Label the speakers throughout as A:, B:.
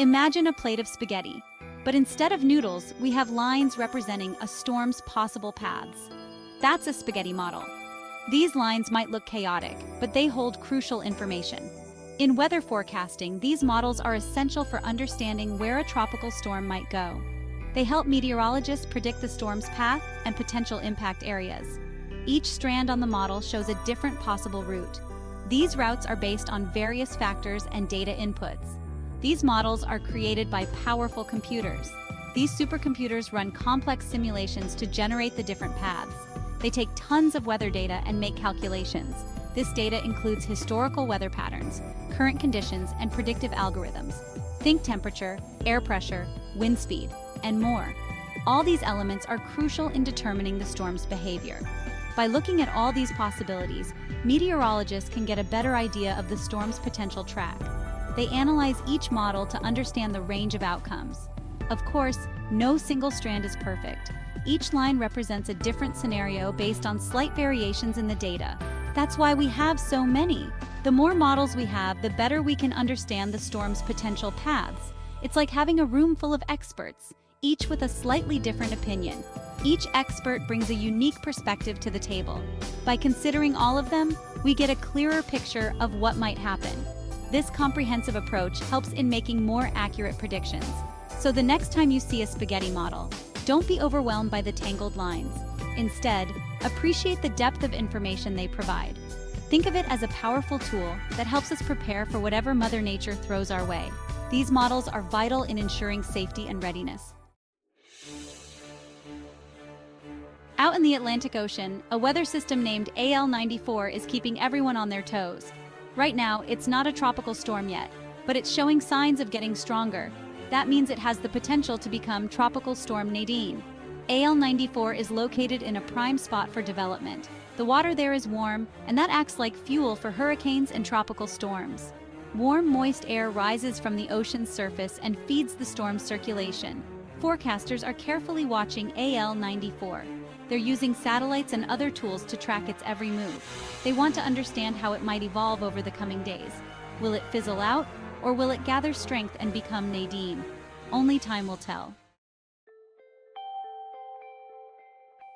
A: Imagine a plate of spaghetti, but instead of noodles, we have lines representing a storm's possible paths. That's a spaghetti model. These lines might look chaotic, but they hold crucial information. In weather forecasting, these models are essential for understanding where a tropical storm might go. They help meteorologists predict the storm's path and potential impact areas. Each strand on the model shows a different possible route. These routes are based on various factors and data inputs. These models are created by powerful computers. These supercomputers run complex simulations to generate the different paths. They take tons of weather data and make calculations. This data includes historical weather patterns, current conditions, and predictive algorithms. Think temperature, air pressure, wind speed, and more. All these elements are crucial in determining the storm's behavior. By looking at all these possibilities, meteorologists can get a better idea of the storm's potential track. They analyze each model to understand the range of outcomes. Of course, no single strand is perfect. Each line represents a different scenario based on slight variations in the data. That's why we have so many. The more models we have, the better we can understand the storm's potential paths. It's like having a room full of experts, each with a slightly different opinion. Each expert brings a unique perspective to the table. By considering all of them, we get a clearer picture of what might happen. This comprehensive approach helps in making more accurate predictions. So the next time you see a spaghetti model, don't be overwhelmed by the tangled lines. Instead, appreciate the depth of information they provide. Think of it as a powerful tool that helps us prepare for whatever Mother Nature throws our way. These models are vital in ensuring safety and readiness. Out in the Atlantic Ocean, a weather system named AL94 is keeping everyone on their toes. Right now, it's not a tropical storm yet, but it's showing signs of getting stronger. That means it has the potential to become Tropical Storm Nadine. AL94 is located in a prime spot for development. The water there is warm, and that acts like fuel for hurricanes and tropical storms. Warm, moist air rises from the ocean's surface and feeds the storm's circulation. Forecasters are carefully watching AL94. They're using satellites and other tools to track its every move. They want to understand how it might evolve over the coming days. Will it fizzle out, or will it gather strength and become Nadine? Only time will tell.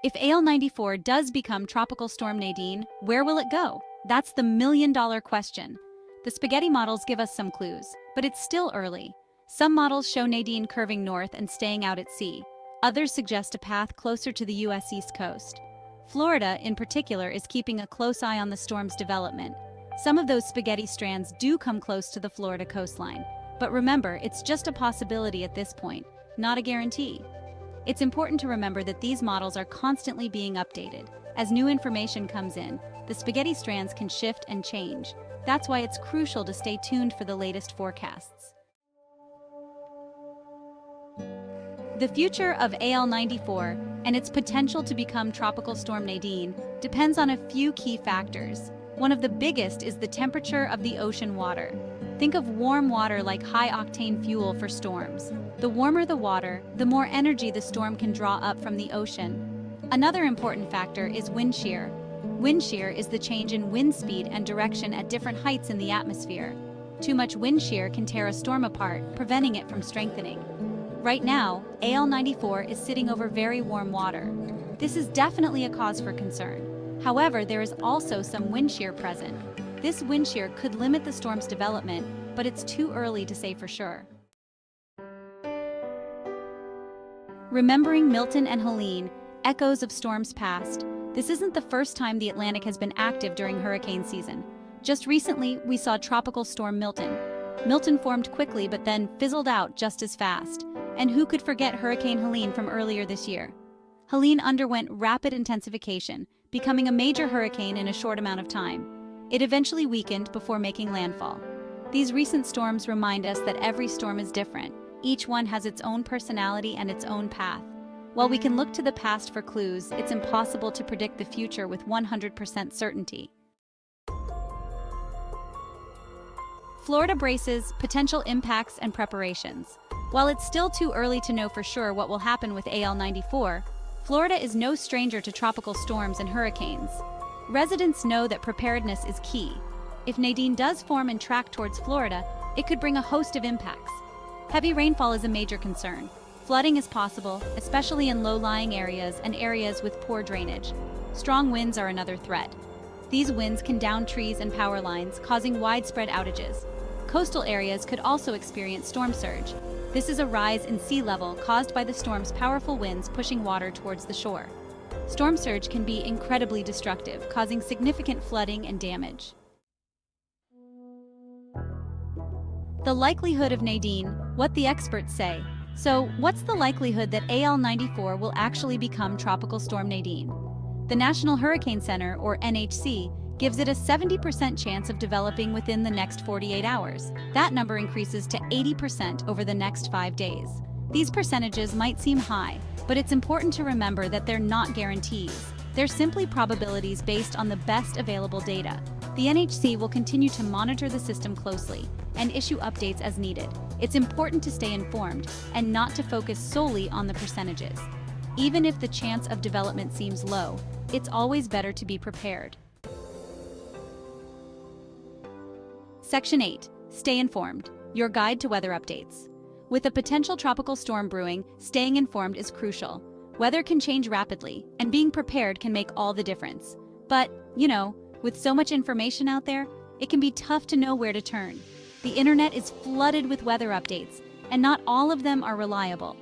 A: If AL94 does become Tropical Storm Nadine, where will it go? That's the million-dollar question. The spaghetti models give us some clues, but it's still early. Some models show Nadine curving north and staying out at sea. Others suggest a path closer to the U.S. East Coast. Florida, in particular, is keeping a close eye on the storm's development. Some of those spaghetti strands do come close to the Florida coastline. But remember, it's just a possibility at this point, not a guarantee. It's important to remember that these models are constantly being updated. As new information comes in, the spaghetti strands can shift and change. That's why it's crucial to stay tuned for the latest forecasts. The future of AL94 and its potential to become Tropical Storm Nadine depends on a few key factors. One of the biggest is the temperature of the ocean water. Think of warm water like high-octane fuel for storms. The warmer the water, the more energy the storm can draw up from the ocean. Another important factor is wind shear. Wind shear is the change in wind speed and direction at different heights in the atmosphere. Too much wind shear can tear a storm apart, preventing it from strengthening. Right now, AL94 is sitting over very warm water. This is definitely a cause for concern. However, there is also some wind shear present. This wind shear could limit the storm's development, but it's too early to say for sure. Remembering Milton and Helene, echoes of storms past. This isn't the first time the Atlantic has been active during hurricane season. Just recently, we saw Tropical Storm Milton. Milton formed quickly but then fizzled out just as fast. And who could forget Hurricane Helene from earlier this year? Helene underwent rapid intensification, becoming a major hurricane in a short amount of time. It eventually weakened before making landfall. These recent storms remind us that every storm is different. Each one has its own personality and its own path. While we can look to the past for clues, it's impossible to predict the future with 100% certainty. Florida braces, potential impacts, and preparations. While it's still too early to know for sure what will happen with AL94, Florida is no stranger to tropical storms and hurricanes. Residents know that preparedness is key. If Nadine does form and track towards Florida, it could bring a host of impacts. Heavy rainfall is a major concern. Flooding is possible, especially in low-lying areas and areas with poor drainage. Strong winds are another threat. These winds can down trees and power lines, causing widespread outages. Coastal areas could also experience storm surge. This is a rise in sea level caused by the storm's powerful winds pushing water towards the shore. Storm surge can be incredibly destructive, causing significant flooding and damage. The likelihood of Nadine, what the experts say. So, what's the likelihood that AL94 will actually become Tropical Storm Nadine? The National Hurricane Center, or NHC, gives it a 70% chance of developing within the next 48 hours. That number increases to 80% over the next 5 days. These percentages might seem high, but it's important to remember that they're not guarantees. They're simply probabilities based on the best available data. The NHC will continue to monitor the system closely and issue updates as needed. It's important to stay informed and not to focus solely on the percentages. Even if the chance of development seems low, it's always better to be prepared. Section 8. Stay informed. Your guide to weather updates. With a potential tropical storm brewing, staying informed is crucial. Weather can change rapidly, and being prepared can make all the difference. But, with so much information out there, it can be tough to know where to turn. The internet is flooded with weather updates, and not all of them are reliable.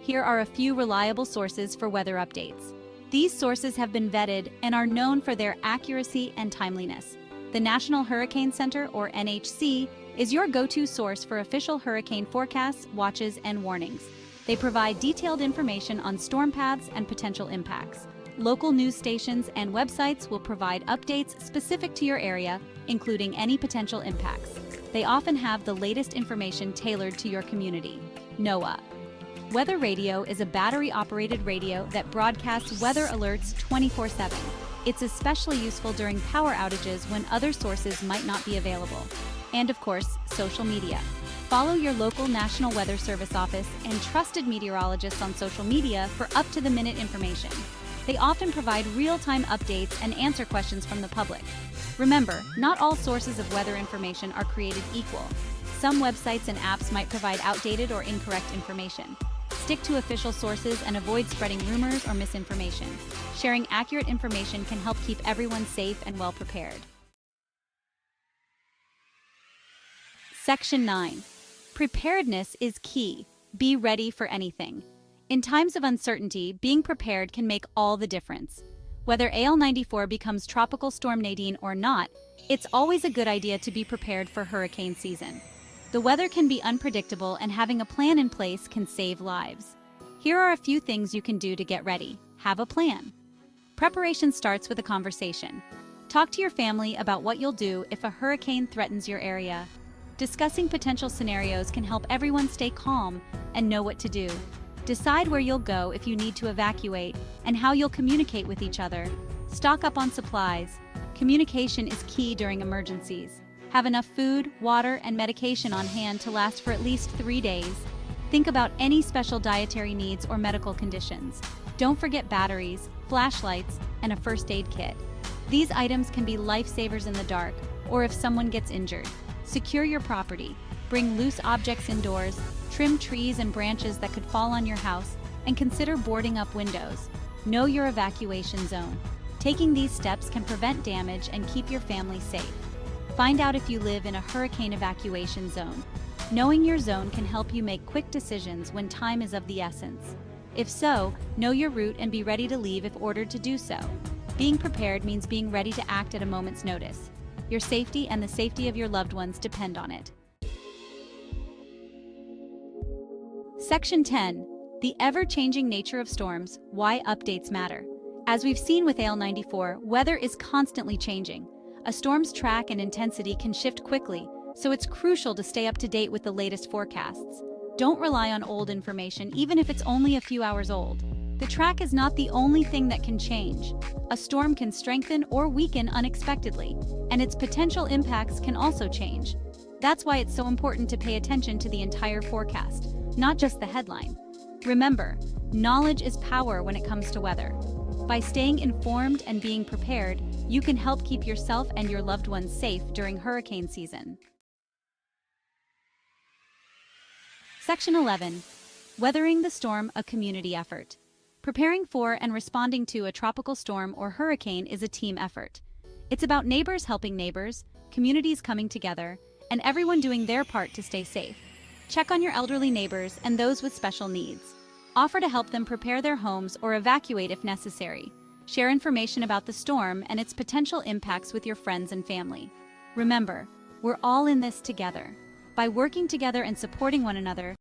A: Here are a few reliable sources for weather updates. These sources have been vetted and are known for their accuracy and timeliness. The National Hurricane Center, or NHC, is your go-to source for official hurricane forecasts, watches, and warnings. They provide detailed information on storm paths and potential impacts. Local news stations and websites will provide updates specific to your area, including any potential impacts. They often have the latest information tailored to your community. NOAA. Weather radio is a battery-operated radio that broadcasts weather alerts 24/7. It's especially useful during power outages when other sources might not be available. And of course, social media. Follow your local National Weather Service office and trusted meteorologists on social media for up-to-the-minute information. They often provide real-time updates and answer questions from the public. Remember, not all sources of weather information are created equal. Some websites and apps might provide outdated or incorrect information. Stick to official sources and avoid spreading rumors or misinformation. Sharing accurate information can help keep everyone safe and well prepared. Section 9. Preparedness is key. Be ready for anything. In times of uncertainty, being prepared can make all the difference. Whether AL94 becomes Tropical Storm Nadine or not, it's always a good idea to be prepared for hurricane season. The weather can be unpredictable, and having a plan in place can save lives. Here are a few things you can do to get ready. Have a plan. Preparation starts with a conversation. Talk to your family about what you'll do if a hurricane threatens your area. Discussing potential scenarios can help everyone stay calm and know what to do. Decide where you'll go if you need to evacuate and how you'll communicate with each other. Stock up on supplies. Communication is key during emergencies. Have enough food, water, and medication on hand to last for at least 3 days. Think about any special dietary needs or medical conditions. Don't forget batteries, flashlights, and a first aid kit. These items can be lifesavers in the dark or if someone gets injured. Secure your property. Bring loose objects indoors, trim trees and branches that could fall on your house, and consider boarding up windows. Know your evacuation zone. Taking these steps can prevent damage and keep your family safe. Find out if you live in a hurricane evacuation zone. Knowing your zone can help you make quick decisions when time is of the essence. If so, know your route and be ready to leave if ordered to do so. Being prepared means being ready to act at a moment's notice. Your safety and the safety of your loved ones depend on it. Section 10. The ever-changing nature of storms, why updates matter. As we've seen with AL94, weather is constantly changing. A storm's track and intensity can shift quickly, so it's crucial to stay up to date with the latest forecasts. Don't rely on old information, even if it's only a few hours old. The track is not the only thing that can change. A storm can strengthen or weaken unexpectedly, and its potential impacts can also change. That's why it's so important to pay attention to the entire forecast, not just the headline. Remember, knowledge is power when it comes to weather. By staying informed and being prepared, you can help keep yourself and your loved ones safe during hurricane season. Section 11. Weathering the storm, a community effort. Preparing for and responding to a tropical storm or hurricane is a team effort. It's about neighbors helping neighbors, communities coming together, and everyone doing their part to stay safe. Check on your elderly neighbors and those with special needs. Offer to help them prepare their homes or evacuate if necessary. Share information about the storm and its potential impacts with your friends and family. Remember, we're all in this together. By working together and supporting one another,